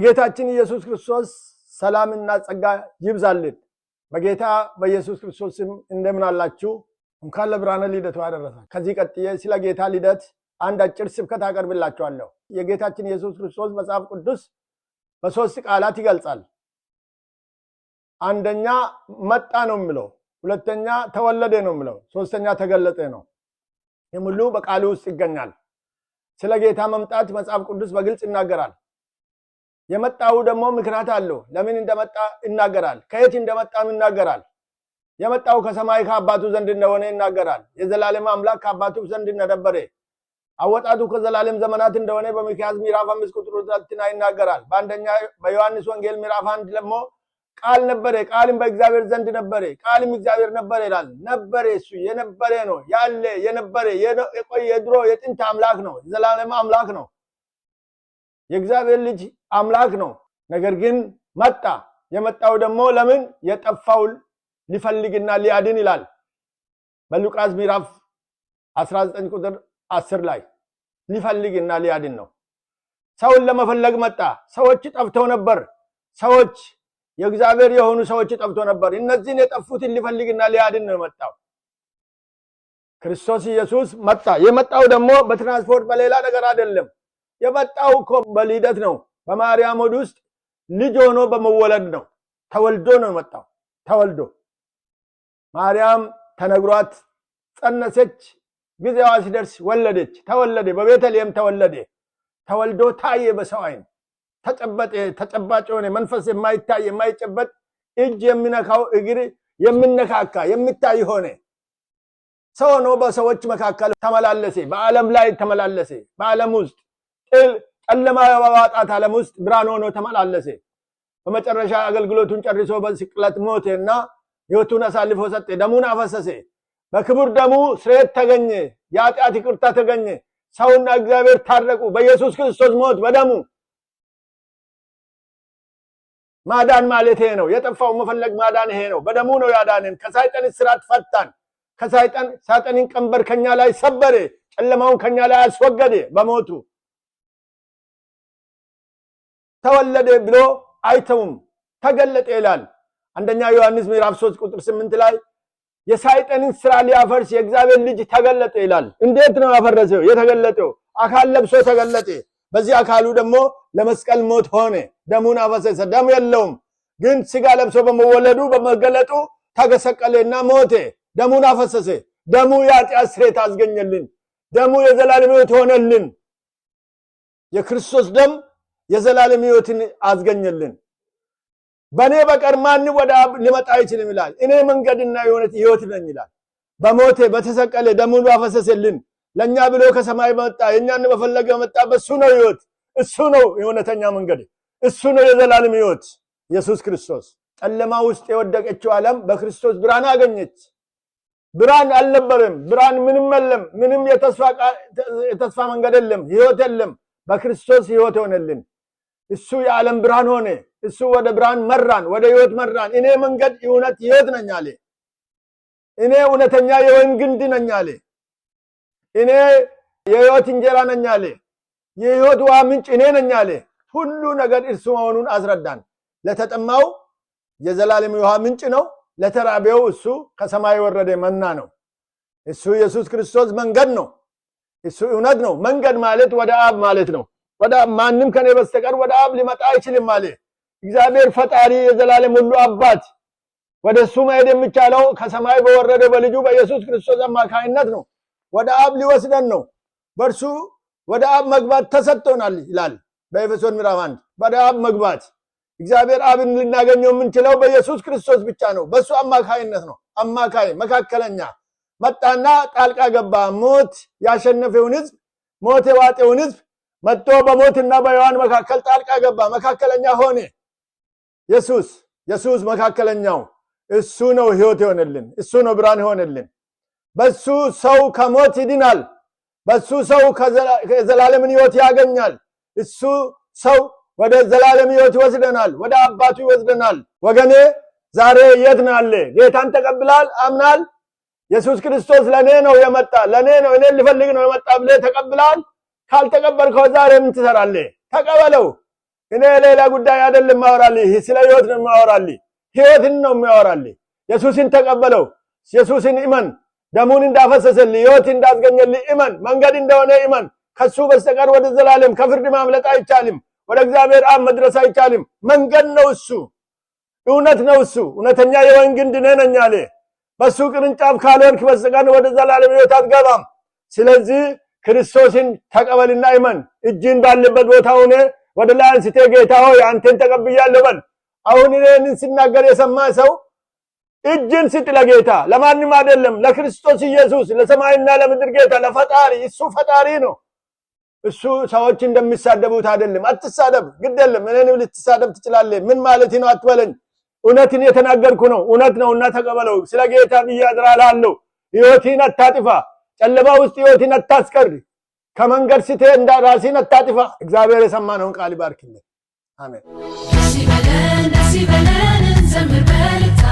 የጌታችን ኢየሱስ ክርስቶስ ሰላምና ጸጋ ይብዛልን። በጌታ በኢየሱስ ክርስቶስ ስም እንደምን አላችሁ? እንኳን ለብርሃነ ልደቱ አደረሳችሁ። ከዚህ ቀጥዬ ስለ ጌታ ልደት አንድ አጭር ስብከት አቀርብላችኋለሁ። የጌታችን ኢየሱስ ክርስቶስ መጽሐፍ ቅዱስ በሶስት ቃላት ይገልጻል። አንደኛ መጣ ነው የሚለው፣ ሁለተኛ ተወለደ ነው የሚለው፣ ሶስተኛ ተገለጠ ነው። የሙሉ በቃሉ ውስጥ ይገኛል። ስለ ጌታ መምጣት መጽሐፍ ቅዱስ በግልጽ ይናገራል። የመጣው ደግሞ ምክንያት አለው። ለምን እንደመጣ ይናገራል። ከየት እንደመጣም ይናገራል። የመጣው ከሰማይ ከአባቱ ዘንድ እንደሆነ ይናገራል። የዘላለም አምላክ ከአባቱ ዘንድ እንደነበረ አወጣቱ ከዘላለም ዘመናት እንደሆነ በሚክያስ ምዕራፍ 5 ቁጥር 2 ይናገራል። በአንደኛ በዮሐንስ ወንጌል ምዕራፍ 1 ደግሞ ቃል ነበረ፣ ቃልም በእግዚአብሔር ዘንድ ነበረ፣ ቃልም እግዚአብሔር ነበረ ይላል። ነበረ እሱ የነበረ ነው፣ ያለ የነበረ የቆየ የድሮ የጥንት አምላክ ነው፣ የዘላለም አምላክ ነው፣ የእግዚአብሔር ልጅ አምላክ ነው። ነገር ግን መጣ። የመጣው ደግሞ ለምን? የጠፋው ሊፈልግና ሊያድን ይላል በሉቃስ ምዕራፍ 19 ቁጥር 10 ላይ ሊፈልግና ሊያድን ነው። ሰውን ለመፈለግ መጣ። ሰዎች ጠፍተው ነበር። ሰዎች የእግዚአብሔር የሆኑ ሰዎች ጠፍተው ነበር። እነዚህን የጠፉትን ሊፈልግና ሊያድን ነው የመጣው። ክርስቶስ ኢየሱስ መጣ። የመጣው ደግሞ በትራንስፖርት በሌላ ነገር አይደለም። የመጣው እኮ በልደት ነው። በማርያም ሆድ ውስጥ ልጅ ሆኖ በመወለድ ነው። ተወልዶ ነው የመጣው። ተወልዶ ማርያም ተነግሯት ጸነሰች። ጊዜዋ ሲደርስ ወለደች። ተወለደ። በቤተልሔም ተወለደ። ተወልዶ ታየ በሰው ዓይን ተጨባጭ የሆነ መንፈስ የማይታይ የማይጨበጥ እጅ የሚነካው እግር የሚነካካ የሚታይ ሆነ። ሰው ሆኖ በሰዎች መካከል ተመላለሰ። በዓለም ላይ ተመላለሰ። በዓለም ውስጥ ጨለማ በማጣት ዓለም ውስጥ ብርሃን ሆኖ ተመላለሰ። በመጨረሻ አገልግሎቱን ጨርሶ በስቅለት ሞተና ሕይወቱን አሳልፎ ሰጠ። ደሙን አፈሰሰ። በክቡር ደሙ ስርየት ተገኘ። የኃጢአት ይቅርታ ተገኘ። ሰውና እግዚአብሔር ታረቁ በኢየሱስ ክርስቶስ ሞት በደሙ። ማዳን ማለት ይሄ ነው። የጠፋው መፈለግ ማዳን ይሄ ነው። በደሙ ነው ያዳነን። ከሰይጣን እስራት ፈታን። ሳጥንን ቀንበር ከኛ ላይ ሰበረ። ጨለማውን ከኛ ላይ አስወገደ በሞቱ። ተወለደ ብሎ አይተውም፣ ተገለጠ ይላል። አንደኛ ዮሐንስ ምዕራፍ 3 ቁጥር 8 ላይ የሰይጣንን ስራ ሊያፈርስ የእግዚአብሔር ልጅ ተገለጠ ይላል። እንዴት ነው ያፈረሰው? የተገለጠው አካል ለብሶ ተገለጠ። በዚህ አካሉ ደግሞ ለመስቀል ሞት ሆነ። ደሙን አፈሰሰ። ደም የለውም ግን ስጋ ለብሶ በመወለዱ በመገለጡ ተሰቀለና ሞተ። ደሙን አፈሰሰ። ደሙ የኃጢአት ስርየት አስገኘልን። ደሙ የዘላለም ሕይወት ሆነልን። የክርስቶስ ደም የዘላለም ሕይወትን አስገኘልን። በኔ በቀር ማንም ወደ አብ ሊመጣ አይችልም ይላል። እኔ መንገድና ሕይወት ነኝ ይላል። በሞቴ በተሰቀለ ደሙን አፈሰሰልን። ለኛ ብሎ ከሰማይ መጣ። የኛን በፈለገ መጣ። በሱ ነው ሕይወት። እሱ ነው የእውነተኛ መንገድ። እሱ ነው የዘላለም ሕይወት ኢየሱስ ክርስቶስ። ጨለማ ውስጥ የወደቀችው ዓለም በክርስቶስ ብርሃን አገኘች። ብርሃን አልነበረም። ብርሃን ምንም የለም። ምንም የተስፋ መንገድ የለም። ሕይወት የለም። በክርስቶስ ሕይወት ሆነልን። እሱ የዓለም ብርሃን ሆነ። እሱ ወደ ብርሃን መራን፣ ወደ ሕይወት መራን። እኔ መንገድ እውነት ሕይወት ነኝ አለ። እኔ እውነተኛ የወይን ግንድ ነኝ አለ። እኔ የሕይወት እንጀራ ነኝ አለ። የሕይወት ውሃ ምንጭ እኔ ነኝ አለ። ሁሉ ነገር እርሱ መሆኑን አስረዳን። ለተጠማው የዘላለም ውሃ ምንጭ ነው። ለተራበው እሱ ከሰማይ የወረደ መና ነው። እሱ ኢየሱስ ክርስቶስ መንገድ ነው። እሱ እውነት ነው። መንገድ ማለት ወደ አብ ማለት ነው። ወደ ማንም ከኔ በስተቀር ወደ አብ ሊመጣ አይችልም አለ። እግዚአብሔር ፈጣሪ የዘላለም ሁሉ አባት ወደሱ መሄድ የሚቻለው ከሰማይ በወረደ በልጁ በኢየሱስ ክርስቶስ አማካይነት ነው። ወደ አብ ሊወስደን ነው። በእርሱ ወደ አብ መግባት ተሰጥቶናል ይላል በኤፌሶን ምዕራፍ 1። ወደ አብ መግባት እግዚአብሔር አብን ልናገኘው የምንችለው በኢየሱስ ክርስቶስ ብቻ ነው። በሱ አማካይነት ነው። አማካይ መካከለኛ መጣና ጣልቃ ገባ። ሞት ያሸነፈውን ሕዝብ፣ ሞት የዋጠውን ሕዝብ መጥቶ በሞትና በሕያዋን መካከል ጣልቃ ገባ። መካከለኛ ሆነ። ኢየሱስ መካከለኛው እሱ ነው። ሕይወት ይሆነልን። እሱ ነው ብርሃን ይሆነልን። በሱ ሰው ከሞት ይድናል። በሱ ሰው ከዘላለምን ሕይወት ያገኛል። እሱ ሰው ወደ ዘላለም ሕይወት ይወስደናል። ወደ አባቱ ይወስደናል። ወገኔ ዛሬ የት ነህ አለ? ጌታን ተቀብላል? አምናል? ኢየሱስ ክርስቶስ ለኔ ነው የመጣ፣ ለኔ ነው እኔን ሊፈልግ ነው የመጣ ብለህ ተቀብላል? ካልተቀበልከው ዛሬ ምን ትሰራለህ? ተቀበለው። እኔ ሌላ ጉዳይ አይደለም ማወራልህ፣ ስለ ሕይወት ነው ማወራልህ። ሕይወትን ነው ማወራልህ። ኢየሱስን ተቀበለው፣ ኢየሱስን እመን፣ ደሙን እንዳፈሰሰልህ ሕይወት እንዳስገኘልህ እመን፣ መንገድ እንደሆነ እመን። ከሱ በስተቀር ወደ ዘላለም ከፍርድ ማምለጥ አይቻልም። ወደ እግዚአብሔር አብ መድረስ አይቻልም። መንገድ ነው እሱ፣ እውነት ነው እሱ። እውነተኛ የወይን ግንድ እኔ ነኝ አለ። በሱ ቅርንጫፍ ካልሆንክ በስተቀር ወደ ዘላለም ሕይወት አትገባም። ስለዚህ ክርስቶስን ተቀበልና እመን። እጅን ባለበት ቦታ ሆነ ወደ ላይ አንስተህ ጌታ ሆይ አንተን ተቀብያለሁ በል። አሁን እኔን ሲናገር የሰማ ሰው እጅን ስጥ ለጌታ፣ ለማንም አይደለም፣ ለክርስቶስ ኢየሱስ፣ ለሰማይና ለምድር ጌታ፣ ለፈጣሪ። እሱ ፈጣሪ ነው። እሱ ሰዎች እንደሚሳደቡት አይደለም። አትሳደብ፣ ግድ የለም። እኔንም ልትሳደብ ትችላለህ። ምን ማለት ነው አትበለኝ። እውነትን የተናገርኩ ነው። እውነት ነውና ተቀበለው። ስለ ጌታ ብዬ አድራለሁ። ሕይወትን አታጥፋ። ጨለማ ውስጥ ሕይወትን አታስቀር። ከመንገድ ስትሄድ ራስህን አታጥፋ። እግዚአብሔር የሰማነውን ቃል ይባርክልን። አሜን። ደስ ይበለን እንዘምር በልታ